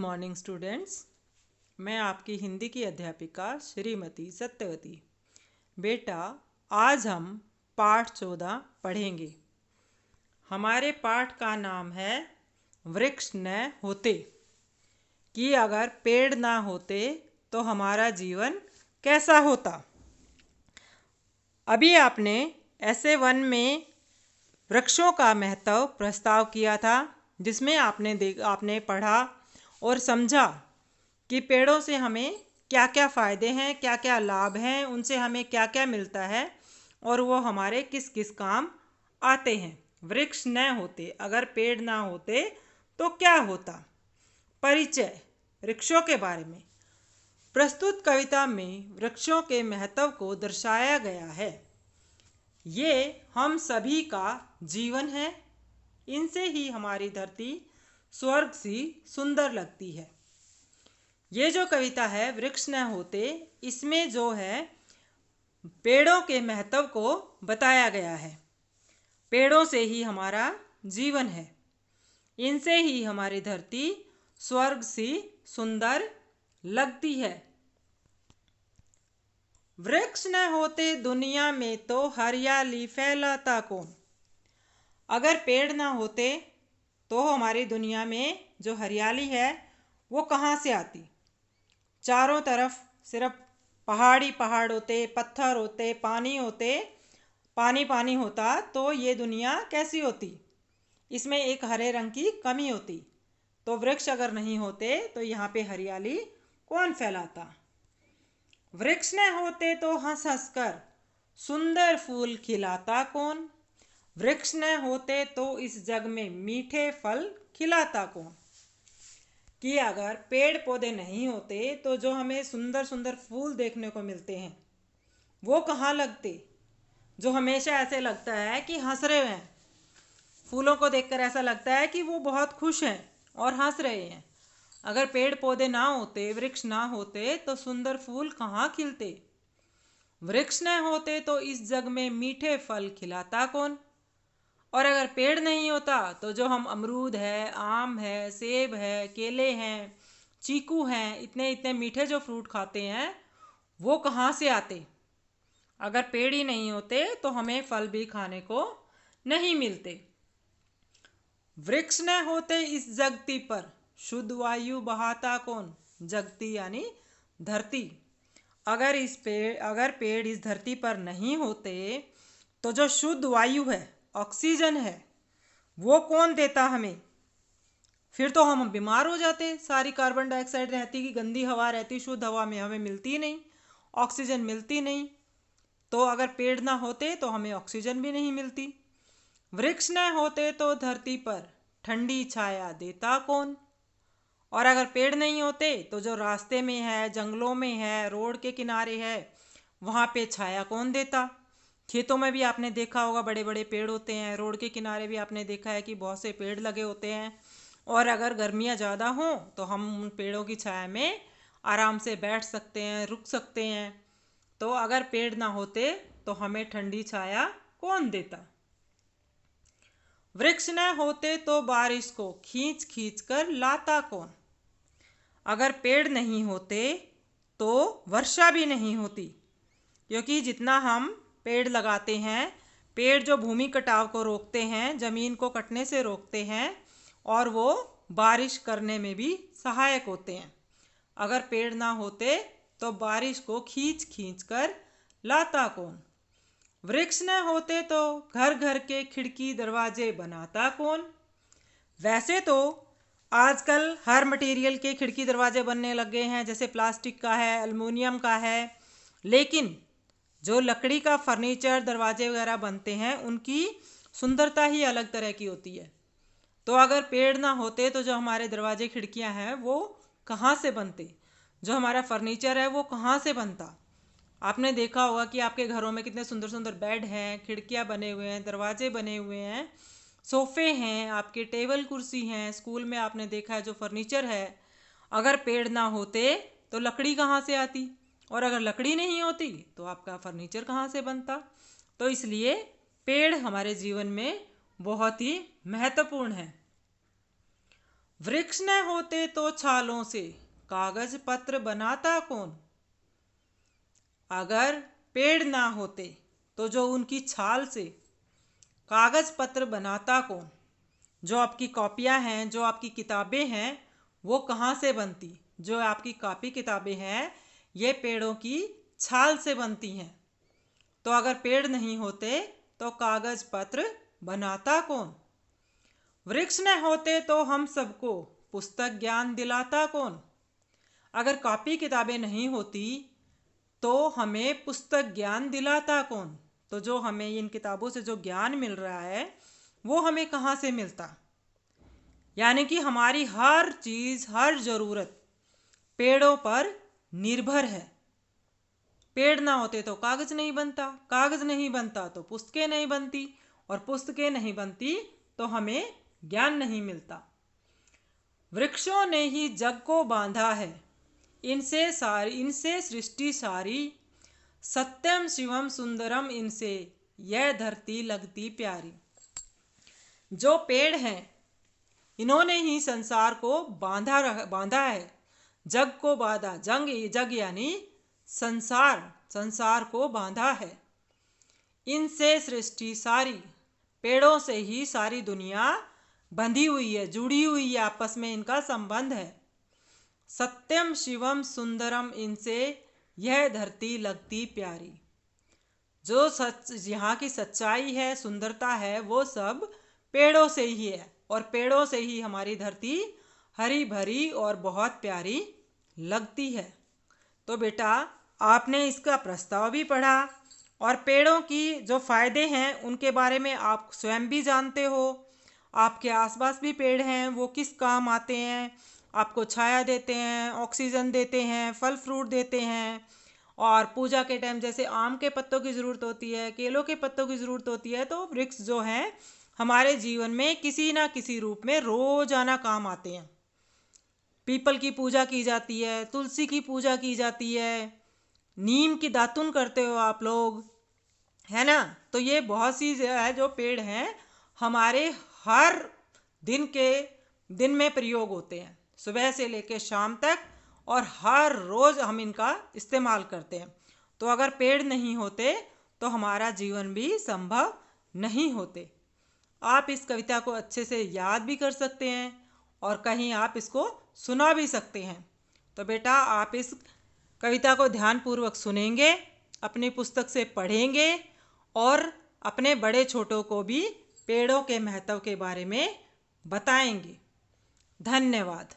Morning students. मैं आपकी हिंदी की अध्यापिका श्रीमती सत्यवती। बेटा, आज हम पाठ 14 पढ़ेंगे। हमारे पाठ का नाम है वृक्ष न होते। कि अगर पेड़ ना होते तो हमारा जीवन कैसा होता। अभी आपने ऐसे वन में वृक्षों का महत्व प्रस्ताव किया था, जिसमें आपने पढ़ा और समझा कि पेड़ों से हमें क्या क्या फ़ायदे हैं, क्या क्या लाभ हैं, उनसे हमें क्या क्या मिलता है और वो हमारे किस किस काम आते हैं। वृक्ष न होते, अगर पेड़ ना होते तो क्या होता। परिचय वृक्षों के बारे में। प्रस्तुत कविता में वृक्षों के महत्व को दर्शाया गया है। ये हम सभी का जीवन है। इनसे ही हमारी धरती स्वर्ग सी सुंदर लगती है। ये जो कविता है वृक्ष न होते, इसमें जो है पेड़ों के महत्व को बताया गया है। पेड़ों से ही हमारा जीवन है। इनसे ही हमारी धरती स्वर्ग सी सुंदर लगती है। वृक्ष न होते दुनिया में तो हरियाली फैलाता कौन। अगर पेड़ ना होते तो हमारी दुनिया में जो हरियाली है वो कहाँ से आती। चारों तरफ सिर्फ पहाड़ी पहाड़ होते, पत्थर होते, पानी होते, पानी पानी होता तो ये दुनिया कैसी होती। इसमें एक हरे रंग की कमी होती। तो वृक्ष अगर नहीं होते तो यहाँ पे हरियाली कौन फैलाता। वृक्ष न होते तो हंस हंस कर सुंदर फूल खिलाता कौन। वृक्ष न होते तो इस जग में मीठे फल खिलाता कौन। कि अगर पेड़ पौधे नहीं होते तो जो हमें सुंदर सुंदर फूल देखने को मिलते हैं वो कहाँ लगते। जो हमेशा ऐसे लगता है कि हंस रहे हैं, फूलों को देखकर ऐसा लगता है कि वो बहुत खुश हैं और हंस रहे हैं। अगर पेड़ पौधे ना होते, वृक्ष ना होते तो सुंदर फूल कहाँ खिलते। वृक्ष न होते तो इस जग में मीठे फल खिलाता कौन। और अगर पेड़ नहीं होता तो जो हम अमरूद है, आम है, सेब है, केले हैं, चीकू हैं, इतने इतने मीठे जो फ्रूट खाते हैं वो कहाँ से आते। अगर पेड़ ही नहीं होते तो हमें फल भी खाने को नहीं मिलते। वृक्ष न होते इस जगती पर शुद्ध वायु बहाता कौन। जगती यानी धरती। अगर पेड़ इस धरती पर नहीं होते तो जो शुद्ध वायु है, ऑक्सीजन है, वो कौन देता हमें। फिर तो हम बीमार हो जाते। सारी कार्बन डाइऑक्साइड रहती कि गंदी हवा रहती, शुद्ध हवा में हमें मिलती नहीं, ऑक्सीजन मिलती नहीं। तो अगर पेड़ ना होते तो हमें ऑक्सीजन भी नहीं मिलती। वृक्ष न होते तो धरती पर ठंडी छाया देता कौन। और अगर पेड़ नहीं होते तो जो रास्ते में है, जंगलों में है, रोड के किनारे है, वहाँ पे छाया कौन देता। खेतों में भी आपने देखा होगा बड़े बड़े पेड़ होते हैं। रोड के किनारे भी आपने देखा है कि बहुत से पेड़ लगे होते हैं। और अगर गर्मियाँ ज़्यादा हों तो हम उन पेड़ों की छाया में आराम से बैठ सकते हैं, रुक सकते हैं। तो अगर पेड़ ना होते तो हमें ठंडी छाया कौन देता। वृक्ष न होते तो बारिश को खींच खींच कर लाता कौन। अगर पेड़ नहीं होते तो वर्षा भी नहीं होती। क्योंकि जितना हम पेड़ लगाते हैं, पेड़ जो भूमि कटाव को रोकते हैं, ज़मीन को कटने से रोकते हैं और वो बारिश करने में भी सहायक होते हैं। अगर पेड़ ना होते तो बारिश को खींच खींच कर लाता कौन। वृक्ष न होते तो घर घर के खिड़की दरवाजे बनाता कौन। वैसे तो आजकल हर मटेरियल के खिड़की दरवाजे बनने लग गए हैं, जैसे प्लास्टिक का है, एल्युमिनियम का है। लेकिन जो लकड़ी का फर्नीचर, दरवाजे वगैरह बनते हैं, उनकी सुंदरता ही अलग तरह की होती है। तो अगर पेड़ ना होते तो जो हमारे दरवाजे खिड़कियां हैं वो कहाँ से बनते। जो हमारा फर्नीचर है वो कहाँ से बनता। आपने देखा होगा कि आपके घरों में कितने सुंदर सुंदर बेड हैं, खिड़कियां बने हुए हैं, दरवाजे बने हुए हैं, सोफ़े हैं, आपके टेबल कुर्सी हैं। स्कूल में आपने देखा है जो फर्नीचर है, अगर पेड़ ना होते तो लकड़ी कहाँ से आती। और अगर लकड़ी नहीं होती तो आपका फर्नीचर कहाँ से बनता। तो इसलिए पेड़ हमारे जीवन में बहुत ही महत्वपूर्ण है। वृक्ष न होते तो छालों से कागज पत्र बनाता कौन। अगर पेड़ ना होते तो जो उनकी छाल से कागज पत्र बनाता कौन। जो आपकी कॉपियाँ हैं, जो आपकी किताबें हैं, वो कहाँ से बनती। जो आपकी कॉपी किताबें हैं ये पेड़ों की छाल से बनती हैं। तो अगर पेड़ नहीं होते तो कागज पत्र बनाता कौन। वृक्ष न होते तो हम सबको पुस्तक ज्ञान दिलाता कौन। अगर कॉपी किताबें नहीं होती तो हमें पुस्तक ज्ञान दिलाता कौन। तो जो हमें इन किताबों से जो ज्ञान मिल रहा है वो हमें कहाँ से मिलता। यानी कि हमारी हर चीज़, हर ज़रूरत पेड़ों पर निर्भर है। पेड़ ना होते तो कागज नहीं बनता, कागज नहीं बनता तो पुस्तकें नहीं बनती, और पुस्तकें नहीं बनती तो हमें ज्ञान नहीं मिलता। वृक्षों ने ही जग को बांधा है, इनसे सृष्टि सारी। सत्यम शिवम सुंदरम, इनसे यह धरती लगती प्यारी। जो पेड़ हैं इन्होंने ही संसार को बांधा है। जग को बांधा, जग यानी संसार, संसार को बांधा है। इनसे सृष्टि सारी, पेड़ों से ही सारी दुनिया बंधी हुई है, जुड़ी हुई है, आपस में इनका संबंध है। सत्यम शिवम सुंदरम, इनसे यह धरती लगती प्यारी। जो सच, यहाँ की सच्चाई है, सुंदरता है, वो सब पेड़ों से ही है, और पेड़ों से ही हमारी धरती हरी भरी और बहुत प्यारी लगती है। तो बेटा आपने इसका प्रस्ताव भी पढ़ा और पेड़ों की जो फ़ायदे हैं उनके बारे में आप स्वयं भी जानते हो। आपके आसपास भी पेड़ हैं, वो किस काम आते हैं। आपको छाया देते हैं, ऑक्सीजन देते हैं, फल फ्रूट देते हैं, और पूजा के टाइम जैसे आम के पत्तों की ज़रूरत होती है, केलों के पत्तों की ज़रूरत होती है, तो वृक्ष जो हैं हमारे जीवन में किसी ना किसी रूप में रोज़ाना काम आते हैं। पीपल की पूजा की जाती है, तुलसी की पूजा की जाती है, नीम की दातुन करते हो आप लोग, है ना। तो ये बहुत सी है जो पेड़ हैं हमारे हर दिन में प्रयोग होते हैं, सुबह से लेकर शाम तक, और हर रोज़ हम इनका इस्तेमाल करते हैं। तो अगर पेड़ नहीं होते तो हमारा जीवन भी संभव नहीं होते। आप इस कविता को अच्छे से याद भी कर सकते हैं और कहीं आप इसको सुना भी सकते हैं। तो बेटा आप इस कविता को ध्यानपूर्वक सुनेंगे, अपनी पुस्तक से पढ़ेंगे और अपने बड़े छोटों को भी पेड़ों के महत्व के बारे में बताएंगे। धन्यवाद।